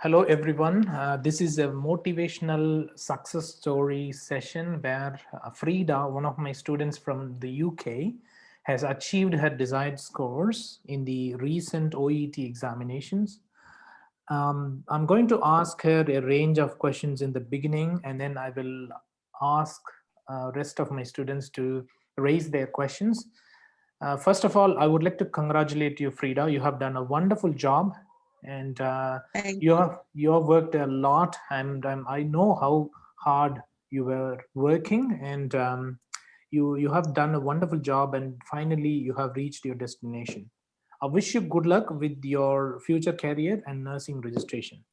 Hello, everyone. This is a motivational success story session where Freda, one of my students from the UK, has achieved her desired scores in the recent OET examinations. I'm going to ask her a range of questions in the beginning, and then I will ask rest of my students to raise their questions. First of all, I would like to congratulate you, Frida. You have done a wonderful job, and Thank you have worked a lot, and I know how hard you were working, and you have done a wonderful job, and finally you have reached your destination. I wish you good luck with your future career and nursing registration.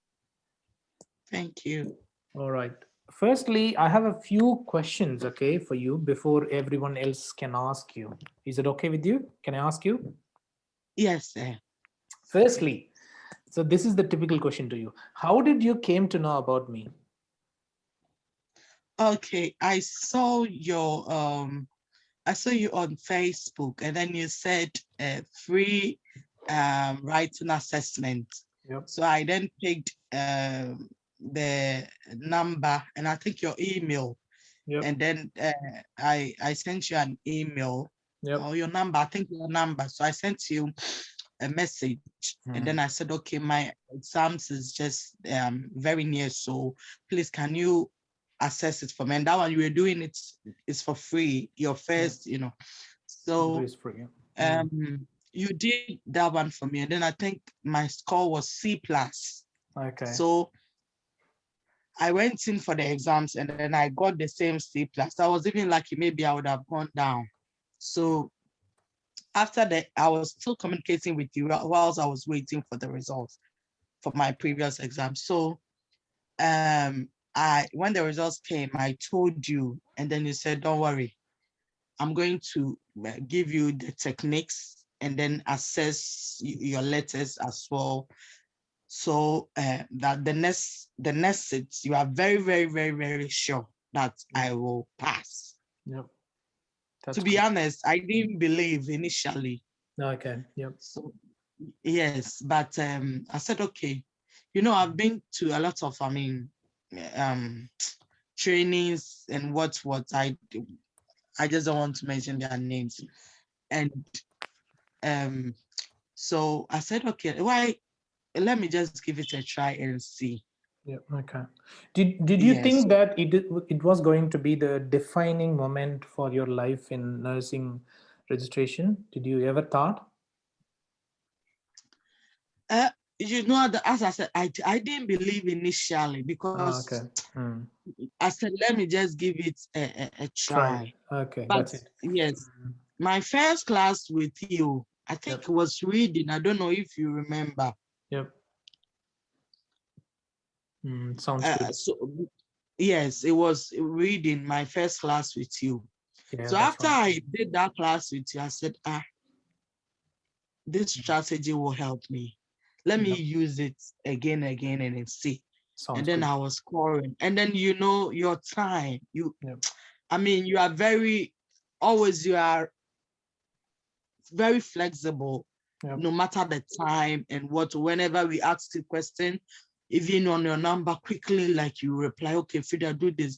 thank you. All right. Firstly, I have a few questions, okay, for you before everyone else can ask you. Is it okay with you? Can I ask you? Yes, sir. Firstly, so this is the typical question to you. How did you came to know about me? Okay, I saw you on Facebook, and then you said free writing assessment. Yep. So I then picked the number and I think your email, Yep. and then I sent you an email Yep. or your number. I think your number. So I sent you a message, and then Hmm. I said, okay, my exams is just very near, so please can you access it for me? And that one you were doing it is for free, your Yeah. first, So Breeze free. Yeah. you did that one for me, and then I think my score was C plus. Okay. So I went in for the exams, and then I got the same C plus. I was even lucky, maybe I would have gone down. So after that, I was still communicating with you whilst I was waiting for the results for my previous exam. So I when the results came, I told you, and then you said, don't worry, I'm going to give you the techniques and then assess your letters as well. So that the next sit, you are very, very, very, very sure that I will pass. Yep. To That's be good. honest, I didn't believe initially. Okay. Yep. So yes, but I said, okay, I've been to a lot of, um, trainings and what I just don't want to mention their names. And um, so I said, okay, why? Let me just give it a try and see. Yep. Okay. Did you Yes. think that it was going to be the defining moment for your life in nursing registration? Did you ever thought? Uh, as I said, I didn't believe initially Ah, because okay. Hmm. I said, let me just give it a Try it. try. Okay, But that's it. yes, Mm. my first class with you, I think Yep. it was reading. I don't know if you remember. Yep. Sounds good. So yes, it was reading my first class with you. Yeah, So that's after right. I did that class with you, I said, this strategy will help me. Let me Yep. use it again and then see. And Sounds then good. I was scoring. And then your time. Yep. You are you are very flexible, Yep. no matter the time and whenever we ask the question, even on your number, quickly, like you reply, okay, Frida, do this.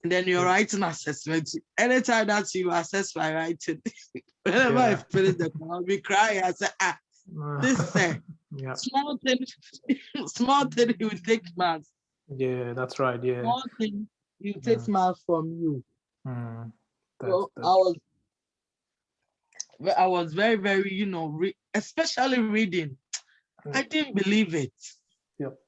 And then your Yep. writing assessment, anytime that you assess my writing, whenever I Yeah. finish the call, I'll be crying. I say, this Yeah. small thing, small thing, you will take marks. Yeah, that's right. Yeah. Small thing, you take Mm. marks from you. Mm. That's So that's I was very, very, especially reading. I Yep. didn't believe it. Yep.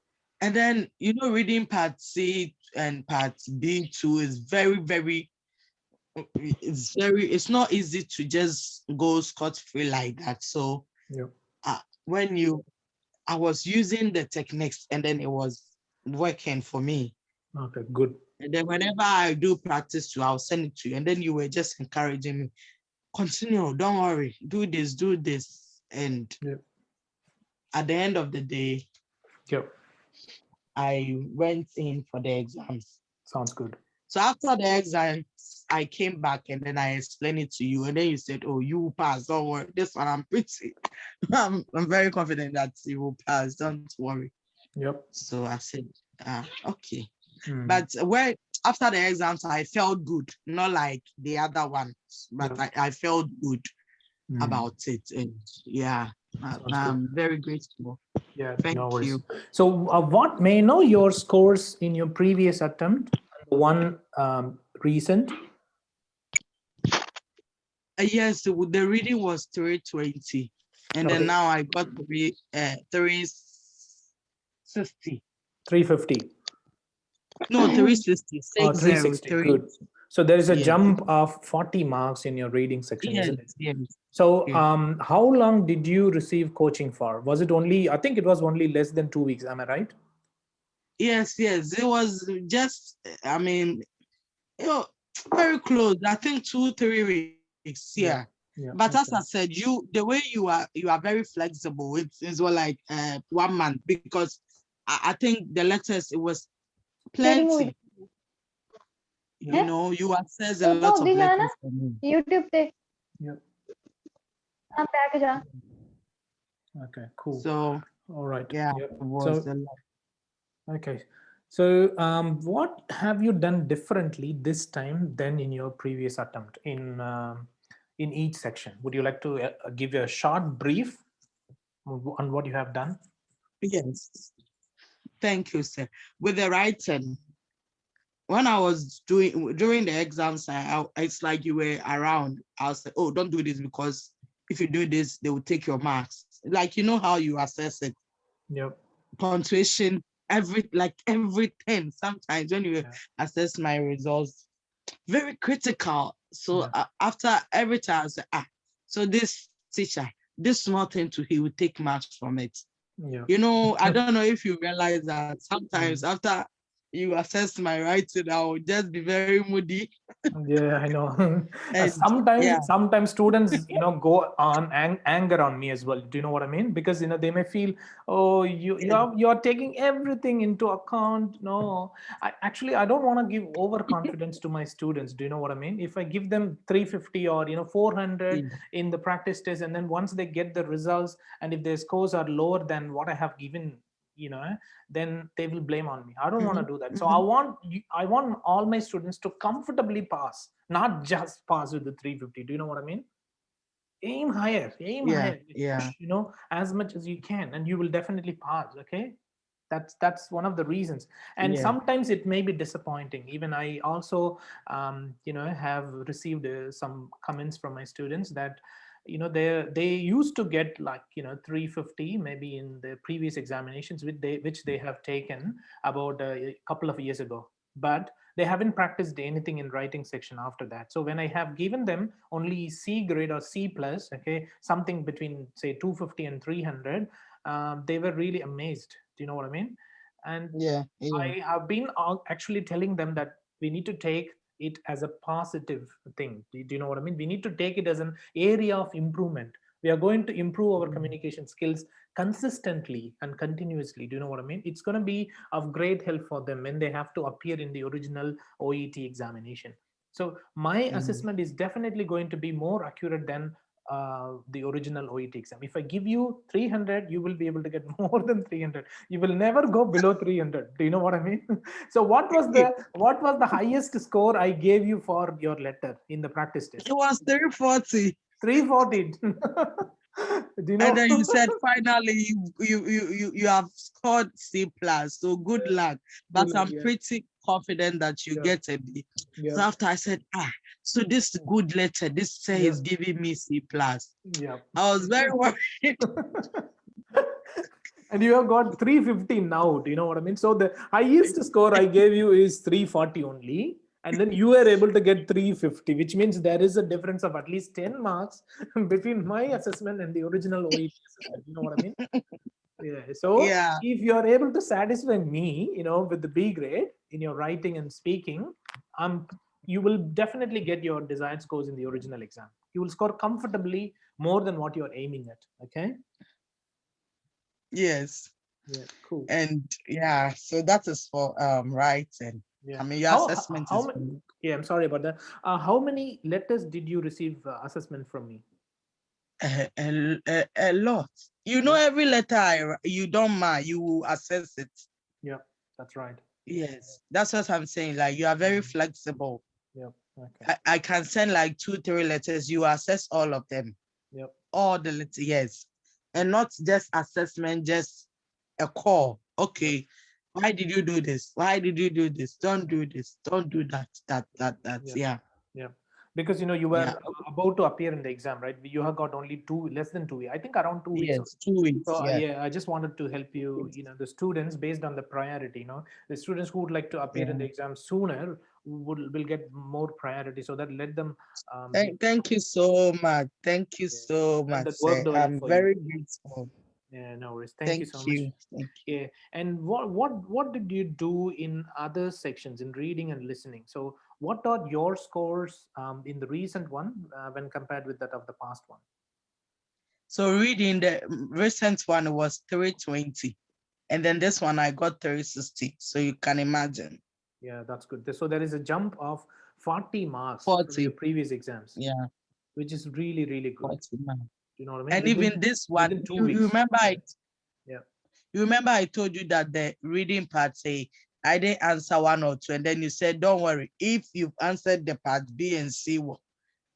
And then, reading part C and part B2 is very, very, it's not easy to just go scot-free like that. So Yep. when I was using the techniques and then it was working for me. Okay, good. And then whenever I do practice too, I'll send it to you. And then you were just encouraging me, continue, don't worry, do this, do this. And Yep. at the end of the day, Yep. I went in for the exams. Sounds good. So after the exams, I came back and then I explained it to you. And then you said, oh, you will pass. Don't worry. This one, I'm very confident that you will pass. Don't worry. Yep. So I said, okay. Mm. But where after the exams, I felt good, not like the other ones, but Yep. I felt good Mm. about it. And yeah, Sounds good. I'm very grateful. Yeah, Thank no worries. you. So, what may I know your scores in your previous attempt? The one recent. Yes, the reading was 320, and then Okay, now I got 360. 350. No, 360, Oh, 60, 360. Good. So there is a Yes, jump of 40 marks in your reading section, yes, isn't it? yes, So, yes. how long did you receive coaching for? Was it only? I think it was only less than 2 weeks. Am I right? Yes, yes. It was just, I mean, you know, very close. I think 2, 3 weeks. Yeah. Yeah. Yeah. But as I Okay. said, the way you are very flexible. It's well like 1 month because I think the letters it was तेरी movie plenty. Yeah. You access a तो lot of भी जाना letters for me. YouTube पे Yeah. हाँ back जा Okay. Cool. So All right. yeah, Yeah. it was So, a lot. okay. So, what have you done differently this time than in your previous attempt in each section? Would you like to give a short brief on what you have done? Yes. Thank you, sir. With the writing, when I was during the exams, it's like you were around. I was like, oh, don't do this because if you do this, they will take your marks. Like how you assess it, Yep. punctuation, everything. Sometimes when you Yeah. assess my results, very critical. So Yeah. after every time, I say, so this teacher, this small thing he will take marks from it. Yeah. I don't know if you realize that sometimes Mm. after you assess my writing, I will just be very moody. Yeah, I know. And yeah, Sometimes students, go on anger on me as well. Do you know what I mean? Because they may feel, oh, you're taking everything into account. No, I don't want to give overconfidence to my students. Do you know what I mean? If I give them 350 or 400 yeah, in the practice test, and then once they get the results, and if their scores are lower than what I have given, then they will blame on me. I don't want to mhm, do that. So mhm, I want all my students to comfortably pass, not just pass with the 350. Do you know what I mean? Aim yeah, higher, yeah, push, as much as you can, and you will definitely pass. Okay. That's one of the reasons. And yeah. sometimes it may be disappointing. Even I also have received some comments from my students that they used to get like 350 maybe in the previous examinations which they have taken about a couple of years ago, but they haven't practiced anything in writing section after that. So when I have given them only C grade or C plus, okay, something between say 250 and 300, they were really amazed. Do you know what I mean? And Yeah, yeah. I have been actually telling them that we need to take it as a positive thing. Do you know what I mean? We need to take it as an area of improvement. We are going to improve our Mm, communication skills consistently and continuously. Do you know what I mean? It's going to be of great help for them when they have to appear in the original OET examination. So my mm. assessment is definitely going to be more accurate than the original OET exam. If I give you 300, you will be able to get more than 300. You will never go below 300. Do you know what I mean? So It, what was the highest score I gave you for your letter in the practice it test? was 340. 340. Do you And know? then you said finally you have scored C plus. So good luck. But I'm Yeah, pretty confident that you yeah, get a B. yeah, So after I said, so this good letter, this say yeah, is giving me C plus. yeah. I was very worried. And you have got 350 now. Do you know what I mean? So the highest score I gave you is 340 only. And then you were able to get 350, which means there is a difference of at least 10 marks between my assessment and the original OET assessment. You know what I mean? Yeah. So Yeah. if you are able to satisfy me, with the B grade in your writing and speaking, you will definitely get your desired scores in the original exam. You will score comfortably more than what you are aiming at. Okay. Yes. Yeah. Cool. And yeah, so that is for writing. Yeah. I mean, your How assessment how is many? Yeah, I'm sorry about that. How many letters did you receive assessment from me? a lot. You know, every letter you don't mind, you will assess it. Yeah, that's right. Yes, that's what I'm saying. Like you are very flexible. Yep. Okay. I can send like 2-3 letters. You assess all of them. Yep. All the letters, yes, and not just assessment, just a call. Okay, why did you do this? Why did you do this? Don't do this. Don't do that. Yeah. Yeah. Yeah. Because you Yeah. were about to appear in the exam, right? You have got only less than 2 weeks. I think around 2 weeks. Yes, 2 weeks. So Yeah. yeah, I just wanted to help you, the students based on the priority, the students who would like to appear in the exam sooner will get more priority. So that let them. Thank you so much. Thank you Yeah, so and much, that sir. worked well I'm for you. very grateful. Yeah, no worries. Thank you Thank so much. you. Thank you. Yeah, and what did you do in other sections in reading and listening? So what are your scores in the recent one when compared with that of the past one? So reading the recent one was 320, and then this one I got 360. So you can imagine. Yeah, that's good. So there is a jump of 40 marks from your 40. previous exams, Yeah, which is really, really good. 40 man. You know what I mean? And even this one, within 2 you weeks. remember Yeah. you remember I told you that the reading part say I didn't answer 1 or 2, and then you said, don't worry, if you've answered the part B and C,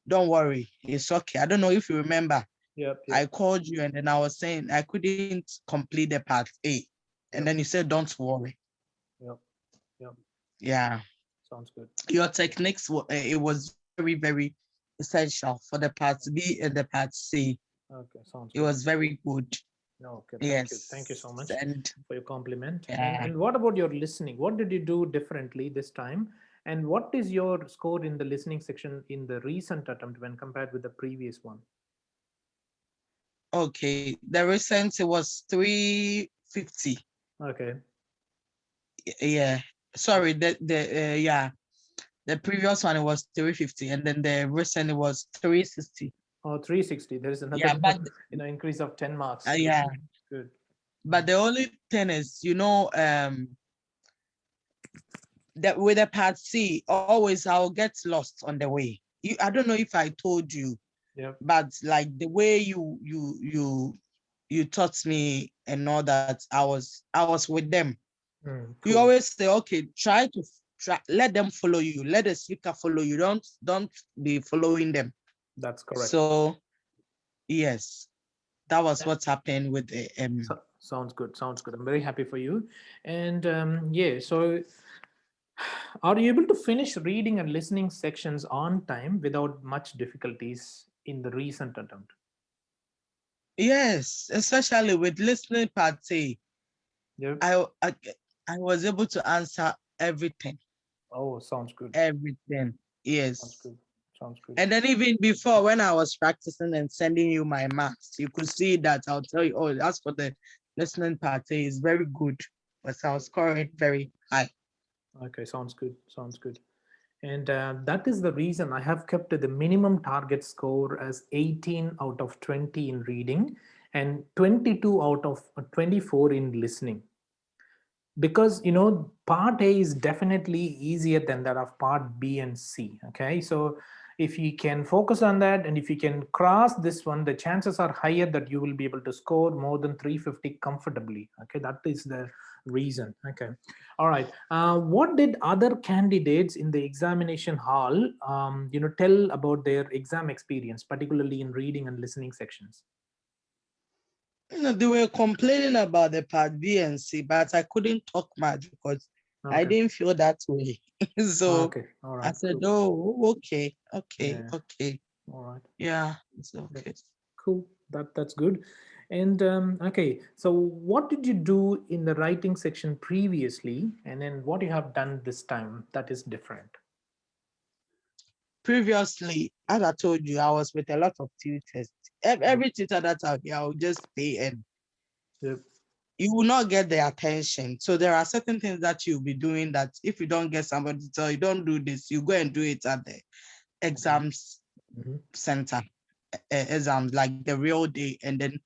don't worry, it's okay. I don't know if you remember. Yep. I called you and then I was saying I couldn't complete the part A. And then you said, don't worry. Yep. Yep. Yeah. Sounds good. Your techniques, it was very, very essential for the part B and the part C. Okay, sounds It good. was very good. Okay, thank you. Yes. Thank you so much And for your compliment. yeah. And what about your listening? What did you do differently this time? And what is your score in the listening section in the recent attempt when compared with the previous one? Okay. The recent it was 350. Okay. Yeah. Sorry, yeah. The previous one it was 350, and then the recent it was 360. Oh, 360. There is Yeah, another but increase of 10 marks. yeah. Good. But the only thing is, that with the part C, always I'll get lost on the way. I don't know if I told you, Yep. but like the way you taught me and all that, I was with them. Cool. You always say, okay, try let them follow you, let the speaker follow you. Don't be following them. That's correct. So yes, that was what happened with the Sounds good. Sounds good. I'm very happy for you. And yeah, so are you able to finish reading and listening sections on time without much difficulties in the recent attempt? yes, especially with listening part A. Yep. I was able to answer everything. Oh, sounds good. Everything. Yes. Sounds good. Sounds good. And then even before, when I was practicing and sending you my marks, you could see that I'll tell you, oh, that's for the listening part is very good. But I was scoring very high. Okay, sounds good. Sounds good. And that is the reason I have kept the minimum target score as 18 out of 20 in reading and 22 out of 24 in listening. Because part A is definitely easier than that of part B and C. Okay, so if you can focus on that and if you can cross this one, the chances are higher that you will be able to score more than 350 comfortably. Okay, that is the reason. Okay, all right. What did other candidates in the examination hall tell about their exam experience, particularly in reading and listening sections? They were complaining about the part B and C, but I couldn't talk much because I didn't feel that way. So okay, all right, I said, cool. oh, okay. Yeah. Okay. All right. Yeah, it's okay. Cool. That's good. And okay, so what did you do in the writing section previously, and then what you have done this time that is different? Previously, as I told you, I was with a lot of tutors. Every tutor that I will just pay and Yep. you will not get their attention. So there are certain things that you'll be doing that if you don't get somebody to tell you, don't do this, you go and do it at the exams center, exams, like the real day, and then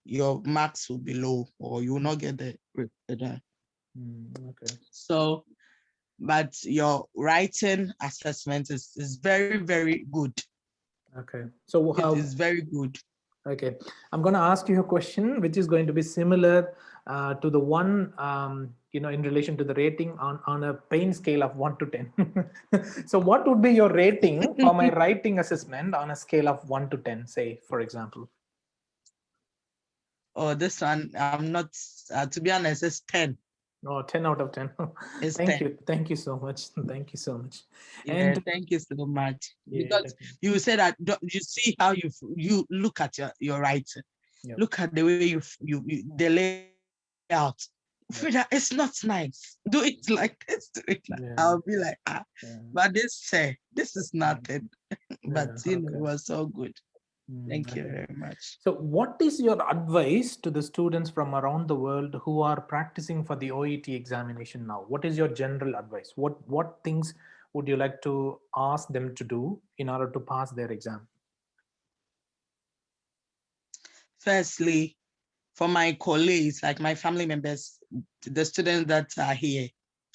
your marks will be low or you will not get the. Okay. So, but your writing assessment is very, very good. Okay. So It is very good. Okay, I'm going to ask you a question which is going to be similar to the one, in relation to the rating on a pain scale of 1 to 10. So what would be your rating for my writing assessment on a scale of 1 to 10, say, for example? Oh, this one, I'm not, to be honest, it's 10. Oh, 10 out of 10. It's Thank 10. you. Thank you so much. Thank you so much. Yeah, And thank you so much. yeah, Because definitely. you said that you see how you look at your writing. Yep. Look at the way you the layout. Freda, it's not nice. Do it like this. Do it like Yeah, I'll be like, yeah, but this is nothing. But yeah, it okay. was so good. Thank you Okay. very much. So what is your advice to the students from around the world who are practicing for the OET examination now? What is your general advice? What things would you like to ask them to do in order to pass their exam? Firstly, for my colleagues, like my family members, the students that are here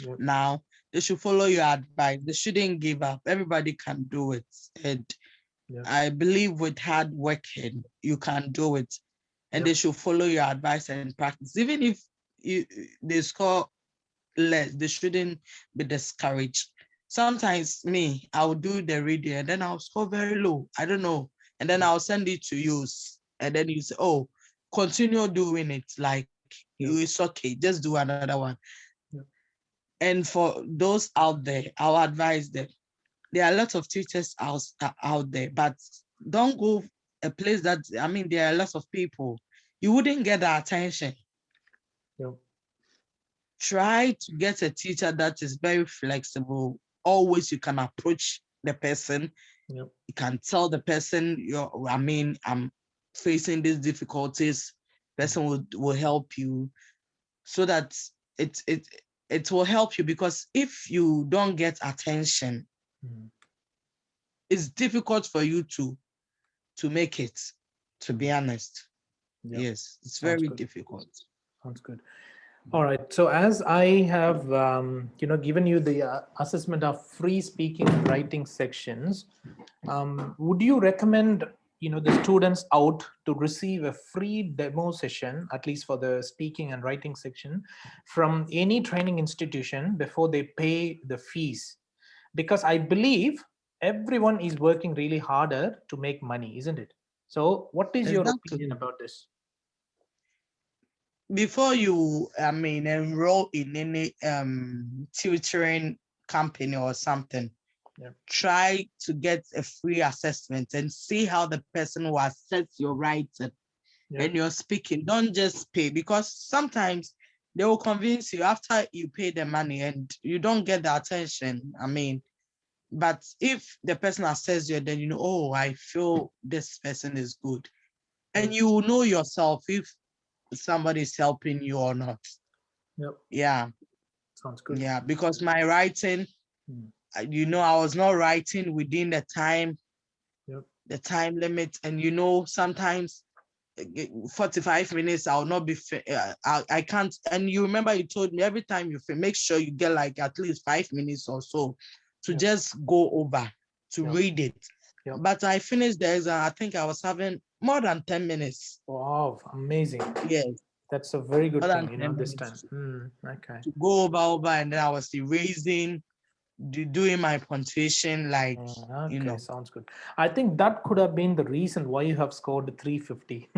Yep. now, they should follow your advice. They shouldn't give up. Everybody can do it. And Yep. I believe with hard working, you can do it. And they should follow your advice and practice. Even if they score less, they shouldn't be discouraged. Sometimes I will do the reading and then I'll score very low. I don't know. And then I'll send it to you. And then you say, oh, continue doing it. Like, it's okay. Just do another one. Yep. And for those out there, I'll advise them. There are lots of teachers out there, but don't go a place that, there are lots of people. You wouldn't get the attention. Yep. Try to get a teacher that is very flexible. Always you can approach the person. Yep. You can tell the person, I'm facing these difficulties. Person will help you so that it will help you, because if you don't get attention, it's difficult for you to make it, to be honest. Yep. Yes, it's Sounds very good. difficult. Sounds good. All right. So as I have, given you the assessment of free speaking and writing sections, would you recommend, the students out to receive a free demo session, at least for the speaking and writing section, from any training institution before they pay the fees? Because I believe everyone is working really harder to make money, isn't it? So what is your Exactly. opinion about this? Before you, enroll in any tutoring company or something, try to get a free assessment and see how the person will assess your writing and your speaking. Don't just pay, because sometimes they will convince you after you pay the money and you don't get the attention. But if the person assesses you, then oh, I feel this person is good. And you will know yourself if somebody is helping you or not. Yep. Yeah. Sounds good. Yeah, because my writing, I was not writing within the time, the time limit. And sometimes 45 minutes, I'll not be, I can't. And you remember you told me every time you make sure you get like at least 5 minutes or so to just go over, to read it. But I finished the exam, I think I was having more than 10 minutes. Wow, amazing. Yes. That's a very good More thing, than 10 this time. minutes. Okay. To go over, and then I was erasing, doing my punctuation, like, Okay, sounds good. I think that could have been the reason why you have scored 350.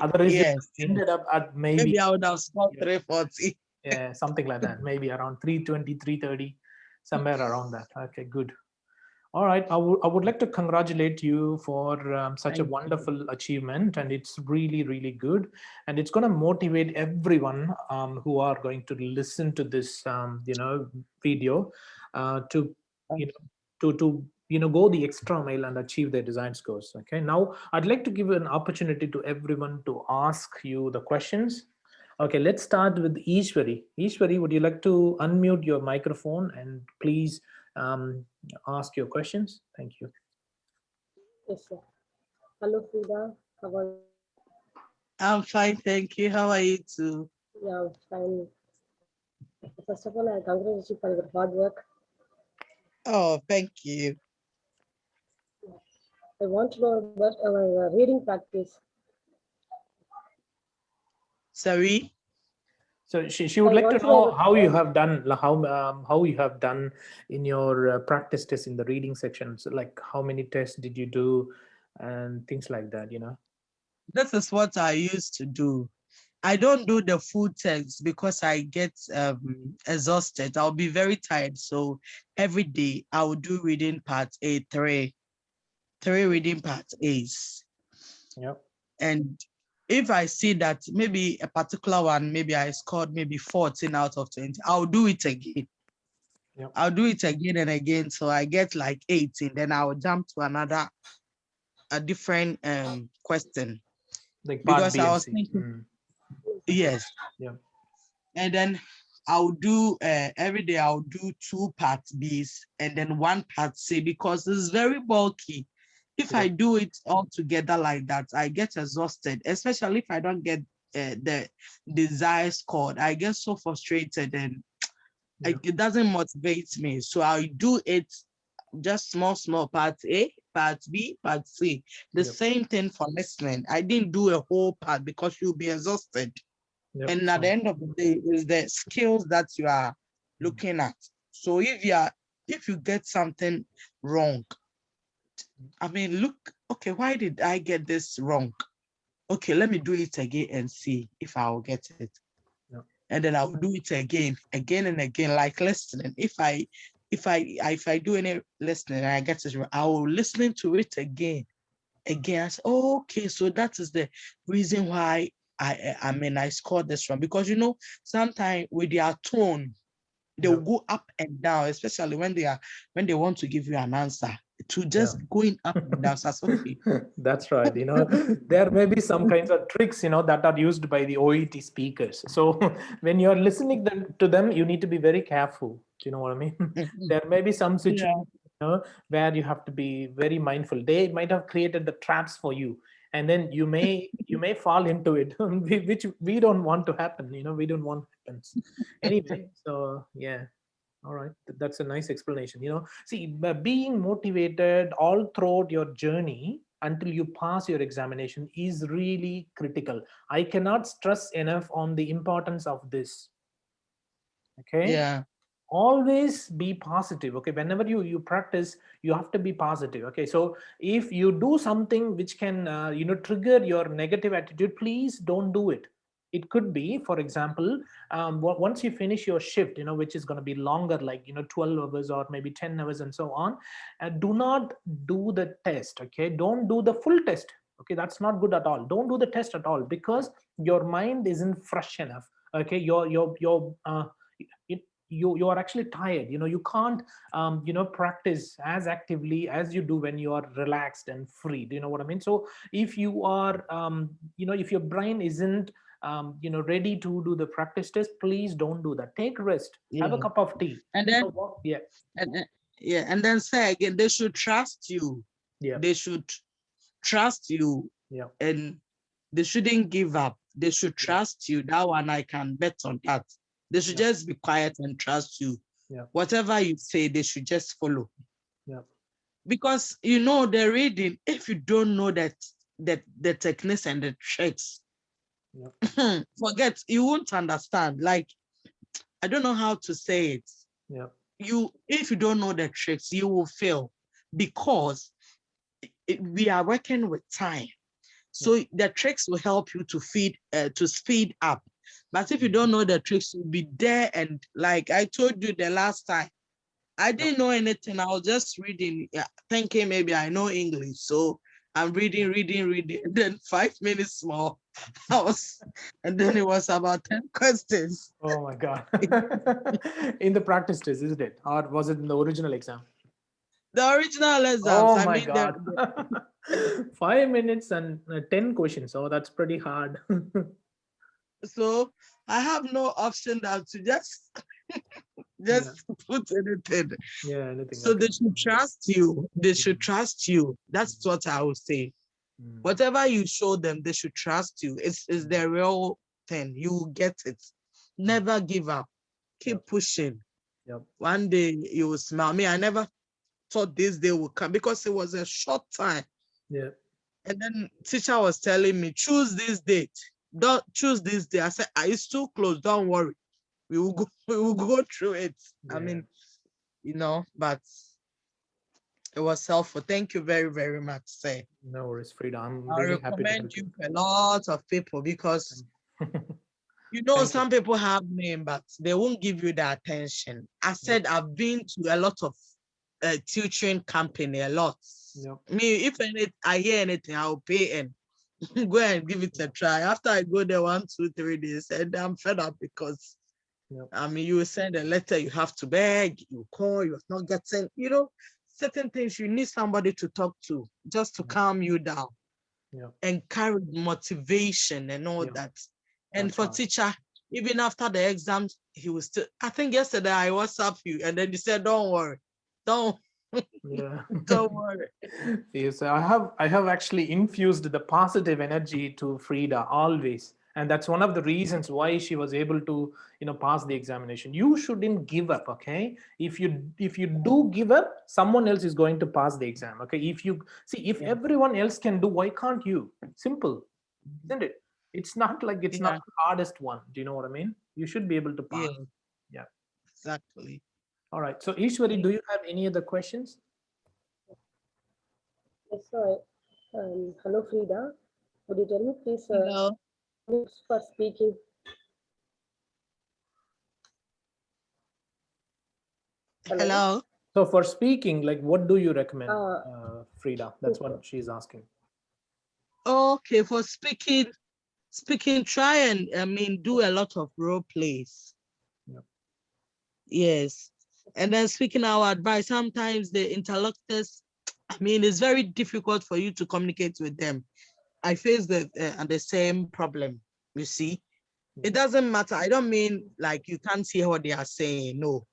Otherwise, yes, you ended up at maybe I would have scored 340. yeah, something like that. Maybe around 320, 330, somewhere around that. Okay, good. All right, I would like to congratulate you for such a wonderful achievement, and it's really, really good, and it's going to motivate everyone who are going to listen to this, video, to, go the extra mile and achieve their desired scores. Okay, now I'd like to give an opportunity to everyone to ask you the questions. Okay, let's start with Ishwari. Ishwari, would you like to unmute your microphone and please ask your questions? Thank you. Yes, sir. Hello, Frida. How are you? I'm fine, thank you. How are you too? Yeah, I'm fine. First of all, I congratulate you for your hard work. Oh, thank you. I want to know about our reading practice. Sorry. So she would I like to want to know know about how you have done, how you have done in your practice test in the reading section. So like how many tests did you do, and things like that. This is what I used to do. I don't do the full text because I get exhausted. I'll be very tired. So every day I will do reading part A, three reading part A's. Yep. And if I see that maybe a particular one, maybe I scored maybe 14 out of 20, I'll do it again. Yep. I'll do it again and again. So I get like 18, then I'll jump to a different question. Like part Because B I and was C. thinking, yes. Yeah. And then I'll do every day I'll do 2 part B's and then 1 part C because it's very bulky. If I do it all together like that, I get exhausted, especially if I don't get the desired score. I get so frustrated and it doesn't motivate me. So I do it just small part A, part B, part C. The same thing for listening. I didn't do a whole part because you'll be exhausted. Yep. And at the end of the day, is the skills that you are looking at. So if you get something wrong, I mean, look, okay, why did I get this wrong? Okay, let me do it again and see if I'll get it. Yep. And then I'll do it again and again, like listening. If I do any listening and I get it wrong, I will listen to it again. I say, oh, okay, so that is the reason why I scored this one. Because sometimes with their tone, they'll go up and down, especially when they want to give you an answer. To just going up and down. So okay. That's right. There may be some kinds of tricks, that are used by the OET speakers. So when you're listening to them, you need to be very careful. Do you know what I mean? There may be some situations, where you have to be very mindful. They might have created the traps for you, and then you may fall into it, which we don't want to happen. We don't want happens. Anyway, so yeah. All right, that's a nice explanation. See, being motivated all throughout your journey until you pass your examination is really critical. I cannot stress enough on the importance of this. Okay. Yeah. Always be positive. Okay, whenever you practice, you have to be positive. Okay, so if you do something which can trigger your negative attitude, please don't do it. It could be, for example, once you finish your shift, which is going to be longer, like 12 hours or maybe 10 hours and so on, do not do the test. Okay, don't do the full test. Okay, that's not good at all. Don't do the test at all, because your mind isn't fresh enough. Okay, you are actually tired. You can't practice as actively as you do when you are relaxed and free. Do you know what I mean? So if you are if your brain isn't ready to do the practice test, please don't do that. Take rest, have a cup of tea, And then yeah. And then say again, they should trust you. Yeah. They should trust you. Yeah. And they shouldn't give up. They should trust you. That one I can bet on that. They should just be quiet and trust you. Yeah. Whatever you say, they should just follow. Yeah. Because the reading, if you don't know that the techniques and the tricks, forget, you won't understand. Like, I don't know how to say it. Yeah. If you don't know the tricks, you will fail, because we are working with time. So the tricks will help you to speed up. But if you don't know the tricks, you'll be there. And like I told you the last time, I didn't know anything. I was just reading, thinking maybe I know English. So I'm reading. And then 5 minutes more, and then it was about 10 questions. Oh my God. In the practice test, isn't it? Or was it in the original exam? The original exams. Oh my God. 5 minutes and 10 questions. Oh, that's pretty hard. So I have no option than to just put anything. Yeah, anything. So they should trust you. They should trust you. That's what I would say. Whatever you show them, they should trust you. It's the real thing. You will get it. Never give up. Keep pushing. Yep. One day you will smile. Me, I never thought this day would come, because it was a short time. Yeah. And then teacher was telling me, choose this date. Don't choose this day. I said, it's too close. Don't worry. We will go, we will go through it. I Yeah. mean, but it was helpful. Thank you very, very much, sir. No worries, Freda. I'm I really happy to recommend help you you. to a lot of people because Thank some people have name, but they won't give you the attention. I said I've been to a lot of tutoring company, a lot. Yep. Me, if I hear anything, I'll pay and go and give it a try. After I go there 1, 2, 3 days, and I'm fed up because Yep. I mean, you send a letter, you have to beg, you call, you're not getting, certain things you need somebody to talk to just to calm you down, encourage motivation and all Yeah. that. And That's for right. teacher, even after the exams, he was still, I think yesterday I WhatsApp you and then you said, don't worry, don't worry. Yes, I have actually infused the positive energy to Freda always, and that's one of the reasons why she was able to pass the examination. You shouldn't give up, okay? If you do give up, someone else is going to pass the exam, okay? If everyone else can do, why can't you? Simple, isn't it? It's not like it's not the hardest one. Do you know what I mean? You should be able to pass. Yeah. Exactly. All right. So Ishwari, do you have any other questions? Yes, sir. Hello, Freda. Would you tell me, please, Hello. for speaking? Hello. So for speaking, like, what do you recommend, Freda? That's what she's asking. Okay, for speaking, try and do a lot of role plays. Yep. Yes. And then speaking our advice, sometimes the interlocutors, it's very difficult for you to communicate with them. I face the same problem, you see. It doesn't matter. I don't mean like you can't hear what they are saying. No.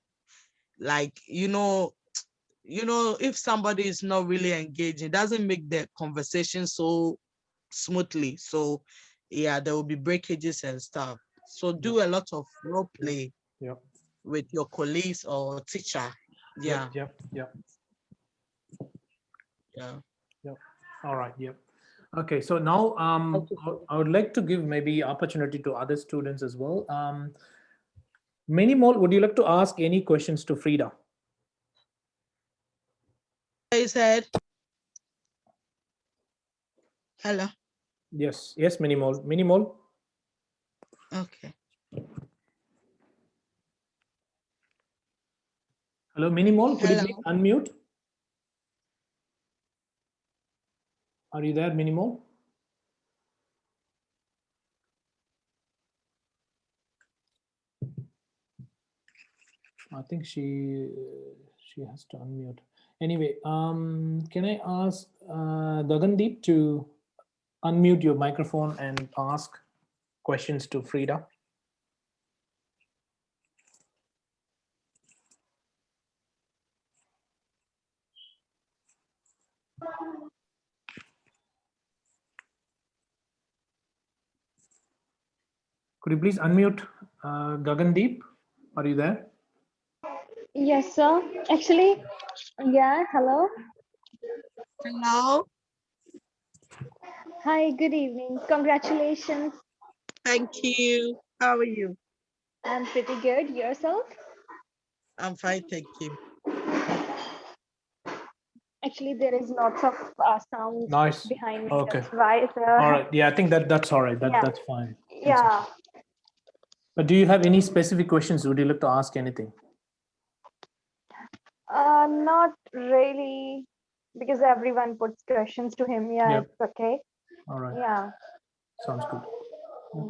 Like, if somebody is not really engaging, it doesn't make the conversation so smoothly. So yeah, there will be breakages and stuff. So do a lot of role play with your colleagues or teacher. Yeah. Yep. All right. Yep. Okay. So now I would like to give maybe opportunity to other students as well. Many more. Would you like to ask any questions to Freda? I said. Hello. Yes. Many more. Okay. Hello, Minimol. Could you please unmute? Are you there, Minimol? I think she has to unmute. Anyway, can I ask Gagandeep to unmute your microphone and ask questions to Freda? Could you please unmute Gagandeep? Are you there? Yes, sir. Actually, yeah, hello. Hello. Hi, good evening. Congratulations. Thank you. How are you? I'm pretty good. Yourself? I'm fine, thank you. Actually, there is lots of sound Nice. behind me. Okay. That's why. All right. Yeah, I think that's all right. That's fine. Yeah. But do you have any specific questions? Would you like to ask anything? Not really, because everyone puts questions to him. Yeah, Yep. it's okay. All right. Yeah. Sounds good. This